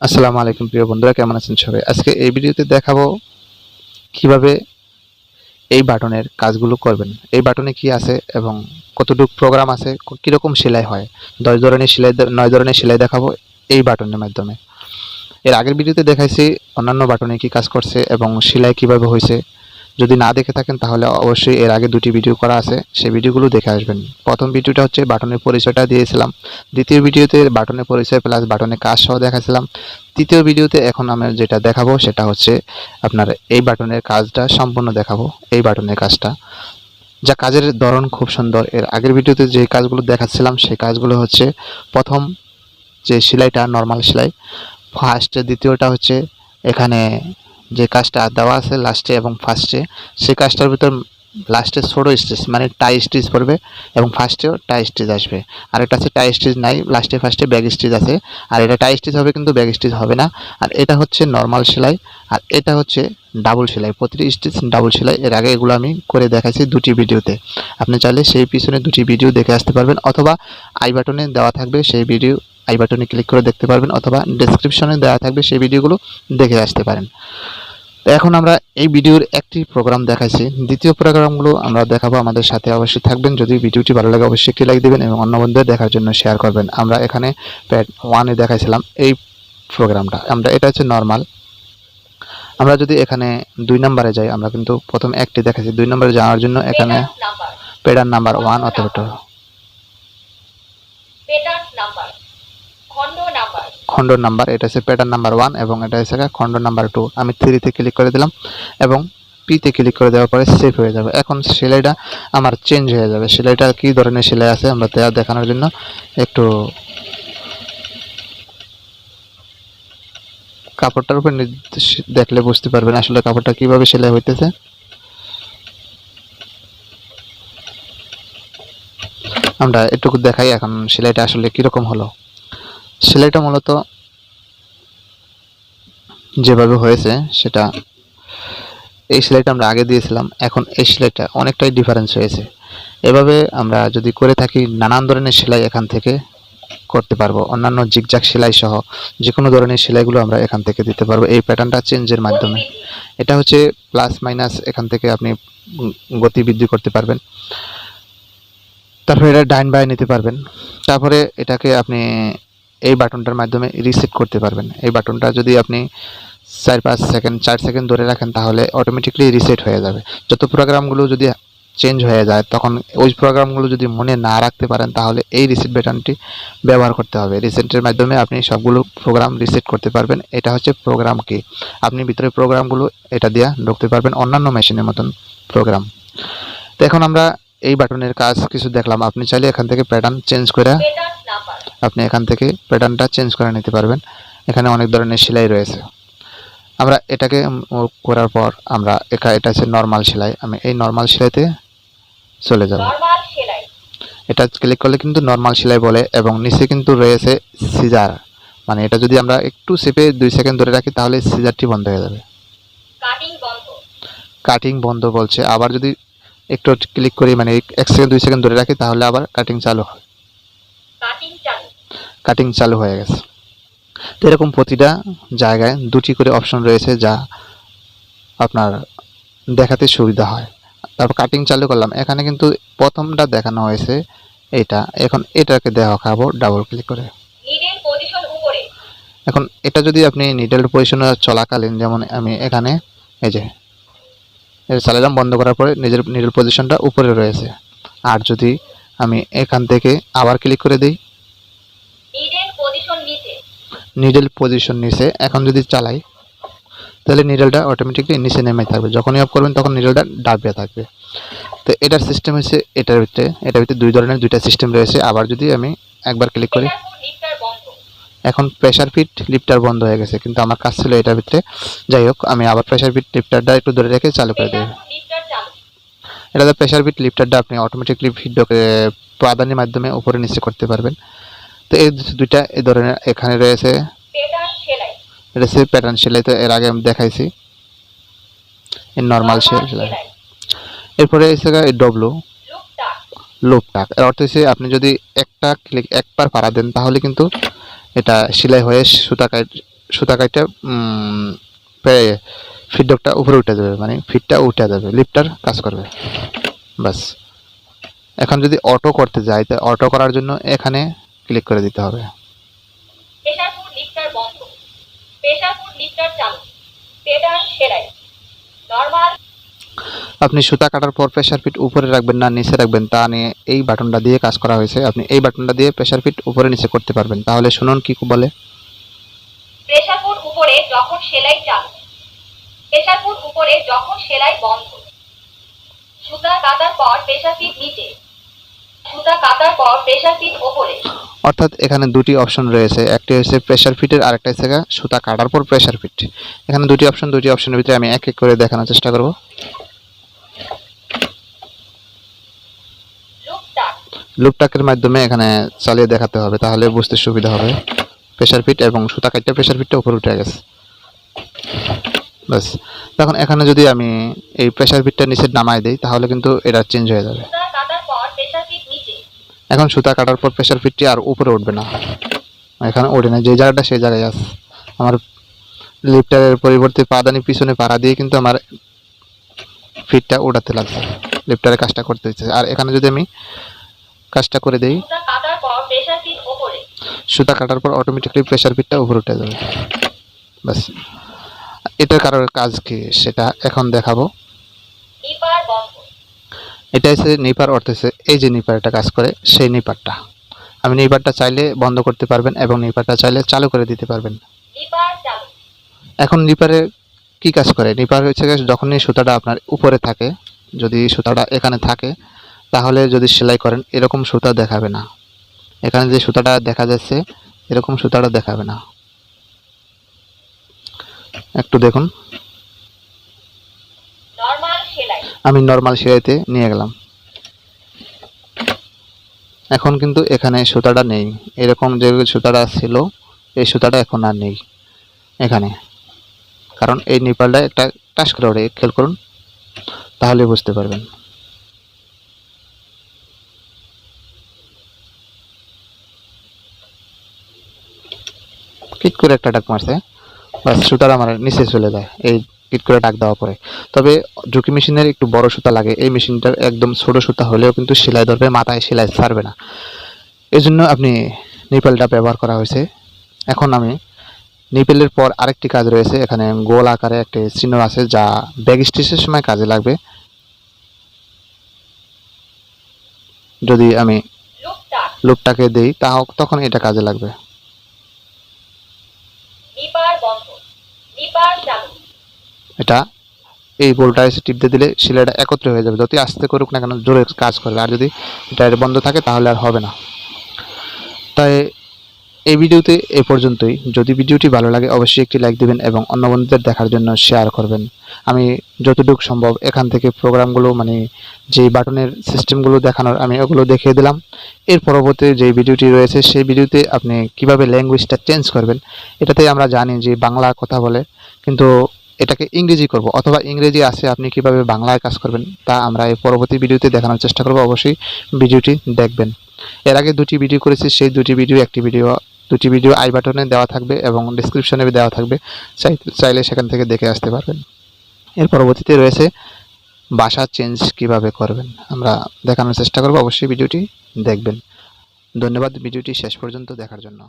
আসসালামু আলাইকুম প্রিয় বন্ধুরা, কেমন আছেন সবাই? আজকে এই ভিডিওতে দেখাবো কিভাবে এই বাটনের কাজগুলো করবেন। এই বাটনে কি আছে এবং কতটুকু প্রোগ্রাম আছে, কিরকম সেলাই হয়। 9 ধরনের সেলাই দেখাবো এই বাটনের মাধ্যমে। এর আগের ভিডিওতে দেখাইছি অন্যান্য বাটনে কি কাজ করছে এবং সেলাই কিভাবে হয়েছে। যদি না দেখে থাকেন তাহলে অবশ্যই এর আগে দুটি ভিডিও করা আছে, সেই ভিডিওগুলো দেখে আসবেন। প্রথম ভিডিওটা হচ্ছে বাটনের পরিচয়টা দিয়েছিলাম, দ্বিতীয় ভিডিওতে বাটনের পরিচয় প্লাস বাটনের কাজ সহ দেখাছিলাম, তৃতীয় ভিডিওতে এখন আমি যেটা দেখাবো সেটা হচ্ছে আপনার এই বাটনের কাজটা সম্পূর্ণ দেখাবো। এই বাটনের কাজটা যা কাজের ধরন খুব সুন্দর। এর আগের ভিডিওতে যে কাজগুলো দেখাচ্ছিলাম সেই কাজগুলো হচ্ছে প্রথম যে সেলাইটা নর্মাল সেলাই ফার্স্ট, দ্বিতীয়টা হচ্ছে এখানে যে কাজটা দেওয়া আছে লাস্টে এবং ফার্স্টে, সেই কাজটার ভিতর লাস্টে ছোটো স্টিচ মানে টাই স্টিচ পড়বে এবং ফার্স্টেও টাই স্টিচ আসবে। আর এটা হচ্ছে টাই স্টিচ নাই, লাস্টে ফার্স্টে ব্যাগ স্টিচ আছে। আর এটা টাই স্টিচ হবে কিন্তু ব্যাগ স্টিচ হবে না। আর এটা হচ্ছে নর্মাল সেলাই, আর এটা হচ্ছে ডাবল সেলাই, প্রতিটি স্টিচ ডাবল সেলাই। এর আগে এগুলো আমি করে দেখাইছি দুটি ভিডিওতে। আপনি চাইলে সেই পিছনে দুটি ভিডিও দেখে আসতে পারবেন, অথবা আই বাটনে দেওয়া থাকবে সেই ভিডিও, আই বাটনে ক্লিক করে দেখতে পারবেন, অথবা ডেসক্রিপশনে দেওয়া থাকবে সেই ভিডিওগুলো দেখে আসতে পারেন। তো এখন আমরা এই ভিডিওর একটি প্রোগ্রাম দেখাইছি, দ্বিতীয় প্রোগ্রামগুলো আমরা দেখাবো। আমাদের সাথে অবশ্যই থাকবেন। যদি ভিডিওটি ভালো লাগে অবশ্যই একটি লাইক দিবেন এবং অন্য বন্ধুদের দেখার জন্য শেয়ার করবেন। আমরা এখানে প্যাড 1-এ দেখাইছিলাম এই প্রোগ্রামটা, আমরা এটা হচ্ছে নর্মাল। আমরা যদি এখানে 2 নম্বরে যাই, আমরা কিন্তু প্রথম একটি দেখাইছি, 2 নম্বরে যাওয়ার জন্য এখানে প্যাটার্ন নাম্বার 1 অথবা 2, খণ্ড নাম্বার, এটা হচ্ছে প্যাটার্ন নাম্বার 1 এবং এটা হচ্ছে খণ্ড নাম্বার 2। আমি 3-তে ক্লিক করে দিলাম এবং পিতে ক্লিক করে দেওয়ার পরে সেভ হয়ে যাবে। এখন সেলাইটা আমার চেঞ্জ হয়ে যাবে। সেলাইটা কী ধরনের সেলাই আছে আমরা দেখানোর জন্য একটু কাপড়টার উপর দেখলে বুঝতে পারবেন আসলে কাপড়টা কিভাবে সেলাই হইতেছে। আমরা এটুকু দেখাই এখন সেলাইটা আসলে কীরকম হলো। সেলাইটা মূলত যেভাবে হয়েছে সেটা, এই সেলাইটা আমরা আগে দিয়েছিলাম, এখন এই সেলাইটা অনেকটাই ডিফারেন্স হয়েছে। এভাবে আমরা যদি করে থাকি নানান ধরনের সেলাই এখান থেকে করতে পারবো। অন্যান্য জিগজাগ সেলাই সহ যে কোনো ধরনের সেলাইগুলো আমরা এখান থেকে দিতে পারবো এই প্যাটার্নটা চেঞ্জের মাধ্যমে। এটা হচ্ছে প্লাস মাইনাস, এখান থেকে আপনি গতি বৃদ্ধি করতে পারবেন। তারপরে এটা ডাইন বাই নিতে পারবেন। তারপরে এটাকে আপনি এই বাটনটার মাধ্যমে রিসেট করতে পারবেন। এই বাটনটা যদি আপনি 4 সেকেন্ড ধরে রাখেন তাহলে অটোমেটিকলি রিসেট হয়ে যাবে। যত প্রোগ্রামগুলো যদি চেঞ্জ হয়ে যায় তখন ওই প্রোগ্রামগুলো যদি মনে না রাখতে পারেন তাহলে এই রিসেট বাটনটি ব্যবহার করতে হবে। রিসেটের মাধ্যমে আপনি সবগুলো প্রোগ্রাম রিসেট করতে পারবেন। এটা হচ্ছে প্রোগ্রাম কি, আপনি ভিতরে প্রোগ্রামগুলো এটা দিয়ে ঢুকতে পারবেন, অন্যান্য মেশিনের মতন প্রোগ্রাম। তো এখন আমরা এই বাটনের কাজ কিছু দেখলাম। আপনি চাইলে এখান থেকে প্যাটার্ন চেঞ্জ করে আপনি এখান থেকে প্যাটার্নটা চেঞ্জ করে নিতে পারবেন। এখানে অনেক ধরনের সেলাই রয়েছে। আমরা এটাকে করার পর আমরা এটা হচ্ছে নর্মাল সেলাই, আমি এই নর্মাল সেলাইতে চলে যাব। এটা ক্লিক করলে কিন্তু নর্মাল সেলাই বলে এবং নিচে কিন্তু রয়েছে সিজার, মানে এটা যদি আমরা একটু চেপে 2 সেকেন্ড ধরে রাখি তাহলে সিজারটি বন্ধ হয়ে যাবে। কাটিং বন্ধ বলছে, আবার যদি একটু ক্লিক করি মানে 1 সেকেন্ড 2 সেকেন্ড ধরে রাখি তাহলে আবার কাটিং চালু হয়। কাটিং চালু হয়ে গেছে। তো এরকম প্রতিটা জায়গায় দুটি করে অপশন রয়েছে যা আপনার দেখাতে সুবিধা হয়। তারপর কাটিং চালু করলাম, এখানে কিন্তু প্রথমটা দেখানো হয়েছে এটা, এখন এটাকে দেখাবো ডাবল ক্লিক করে। এখন এটা যদি আপনি নিডল পজিশনে চলাকালীন, যেমন আমি এখানে এই যে চালালাম, বন্ধ করার পরে নিজের নিডল পজিশনটা উপরে রয়েছে। আর যদি আমি এখান থেকে আবার ক্লিক করে দিই, নিডল পজিশন নিচে, এখন যদি চালাই তাহলে নিডলটা অটোমেটিকলি নিচে নেমে থাকবে। যখনই অফ করবেন তখন নিডলটা ডাবে থাকবে। তো এটার সিস্টেম হচ্ছে এটার ভিতরে 2 ধরনের 2টা সিস্টেম রয়েছে। আবার যদি আমি একবার ক্লিক করি, এখন প্রেসার ফিট লিফটার বন্ধ হয়ে গেছে, কিন্তু আমার কাজ ছিল এটার ভিতরে। যাই হোক, আমি আবার প্রেসার ফিট লিফটারটা একটু ধরে রেখে চালু করে দিই। এটাতে প্রেসার ফিট লিফটারটা আপনি অটোমেটিকলি প্রাধান্যের মাধ্যমে উপরে নিচে করতে পারবেন। তো এই দুইটা এই ধরনের এখানে রয়েছে। এটা হচ্ছে প্যাটার্ন সেলাই, তো এর আগে আমি দেখাইছি এই নর্মাল সেলাই। এরপরে এসে ডব্লু লুপ টাক, এর অর্থ হচ্ছে আপনি যদি একবার পাড়া দেন তাহলে কিন্তু এটা সেলাই হয়ে সুতা সুতা কাটটা ফিডডকটা উপরে উঠে যাবে, মানে ফিটটা উঠে যাবে, লিফটার কাজ করবে। বাস। এখন যদি অটো করতে যাই, তো অটো করার জন্য এখানে ক্লিক করে দিতে হবে। প্রেসার ফুড লিফটার বন্ধ, প্রেসার ফুড লিফটার চালু, পেডাল সেলাই, নরমাল। আপনি সুতা কাটার পর প্রেসার ফিট উপরে রাখবেন না নিচে রাখবেন তা নিয়ে এই বাটনটা দিয়ে কাজ করা হয়েছে। আপনি এই বাটনটা দিয়ে প্রেসার ফিট উপরে নিচে করতে পারবেন। তাহলে শুনুন কি বলে। প্রেসার ফুড উপরে যখন সেলাই চালু, প্রেসার ফুড উপরে যখন সেলাই বন্ধ, সুতা কাটার পর প্রেসার ফিট নিচে, সুতা কাটার পর প্রেসার ফিট উপরে। অর্থাৎ এখানে দুটি অপশন রয়েছে, একটি হচ্ছে প্রেসার ফিটের, আরেকটা হচ্ছে সুতা কাটার পর প্রেসার ফিট। এখানে দুটি অপশনের ভিতরে আমি এক এক করে দেখানোর চেষ্টা করব। লুপটাকের মাধ্যমে এখানে চালিয়ে দেখাতে হবে, তাহলে বুঝতে সুবিধা হবে। প্রেসার ফিট এবং সুতা কাটতে প্রেসার ফিটটা উপরে উঠে গেছে। বাস। তখন এখানে যদি আমি এই প্রেসার ফিটটা নিচে নামাই দিই, তাহলে কিন্তু এটা চেঞ্জ হয়ে যাবে। এখন সুতা কাটার পর প্রেসার ফিটটি আর উপরে উঠবে না, এখানে ওঠে না, যে জায়গাটা সেই জায়গায় আছে। আমার লিফটারের পরিবর্তে পাদানি পিছনে পাড়া দিয়ে কিন্তু আমার ফিটটা ওঠাতে লাগছে, লিফটারের কাজটা করতে হচ্ছে। আর এখানে যদি আমি কাজটা করে দেই, সুতা কাটার পর অটোমেটিকলি প্রেসার ফিটটা উপরে উঠে যাবে। বাস। এটার কাজ কি সেটা এখন দেখাবো। এটা হচ্ছে নিপার, অর্থ হচ্ছে এই যে নিপারটা কাজ করে সেই নিপারটা। আমি নিপারটা চাইলে বন্ধ করতে পারবেন এবং নিপারটা চাইলে চালু করে দিতে পারবেন। এখন নিপারে কি কাজ করে? নিপার হচ্ছে যখনই সুতাটা আপনার উপরে থাকে, যদি সুতাটা এখানে থাকে, তাহলে যদি সেলাই করেন এরকম সুতা দেখাবে না। এখানে যে সুতাটা দেখা যাচ্ছে এরকম সুতাটা দেখাবে না। একটু দেখুন, আমি নরমাল সেলাইতে নিয়ে গেলাম। এখন কিন্তু এখানে সুতাটা নেই, এরকম যে সুতাটা ছিল এই সুতাটা এখন আর নেই এখানে, কারণ এই নিপালটা একটা টাচ করে ওঠে। খেয়াল করুন, তাহলে বুঝতে পারবেন। কিট করে একটা ডাক মারছে, বাস, সুতাটা আমার নিচে চলে যায় এই কিট করে ডাক দেওয়ার পরে। তবে ঝুঁকি মেশিনের একটু বড় সুতা লাগে, এই মেশিনটার একদম ছোট সুতা হলেও কিন্তু সেলাই ধরবে, মাথায় সেলাই ছাড়বে না, এই জন্য আপনি নিপেলটা ব্যবহার করা হয়েছে। এখন আমি নিপেলের পর আরেকটি কাজ রয়েছে, এখানে গোল আকারে একটি চিহ্ন আছে যা ব্যাক স্টিচের সময় কাজে লাগবে। যদি আমি লুপটাকে দেই তখন এটা কাজে লাগবে। এটা এই গোলটা এসে টিপ দিয়ে দিলে সেলাইটা একত্র হয়ে যাবে, যতই আস্তে করুক না কেন জোরে কাজ করবে। আর যদি এটা বন্ধ থাকে তাহলে আর হবে না। তাই এই ভিডিওতে এ পর্যন্তই। যদি ভিডিওটি ভালো লাগে অবশ্যই একটি লাইক দিবেন এবং অন্য বন্ধুদের দেখার জন্য শেয়ার করবেন। আমি যতটুকু সম্ভব এখান থেকে প্রোগ্রামগুলো, মানে যে বাটনের সিস্টেমগুলো দেখানোর, আমি ওগুলো দেখিয়ে দিলাম। এর পরবর্তী যে ভিডিওটি রয়েছে সেই ভিডিওতে আপনি কিভাবে ল্যাঙ্গুয়েজটা চেঞ্জ করবেন। এটাতে আমরা জানি যে বাংলা কথা বলে, কিন্তু এটাকে ইংরেজি করব, অথবা ইংরেজি আছে আপনি কিভাবে বাংলায় কাজ করবেন তা আমরা এই পরবর্তী ভিডিওতে দেখানোর চেষ্টা করব। অবশ্যই ভিডিওটি দেখবেন। এর আগে দুটি ভিডিও করেছি, সেই দুটি ভিডিও আই বাটনে দেওয়া থাকবে এবং ডেসক্রিপশনে দেওয়া থাকবে, চাইলে সেখান থেকে দেখে আসতে পারবেন। এর পরবর্তীতে রয়েছে ভাষা চেঞ্জ কিভাবে করবেন, আমরা দেখানোর চেষ্টা করব। অবশ্যই ভিডিওটি দেখবেন। ধন্যবাদ ভিডিওটি শেষ পর্যন্ত দেখার জন্য।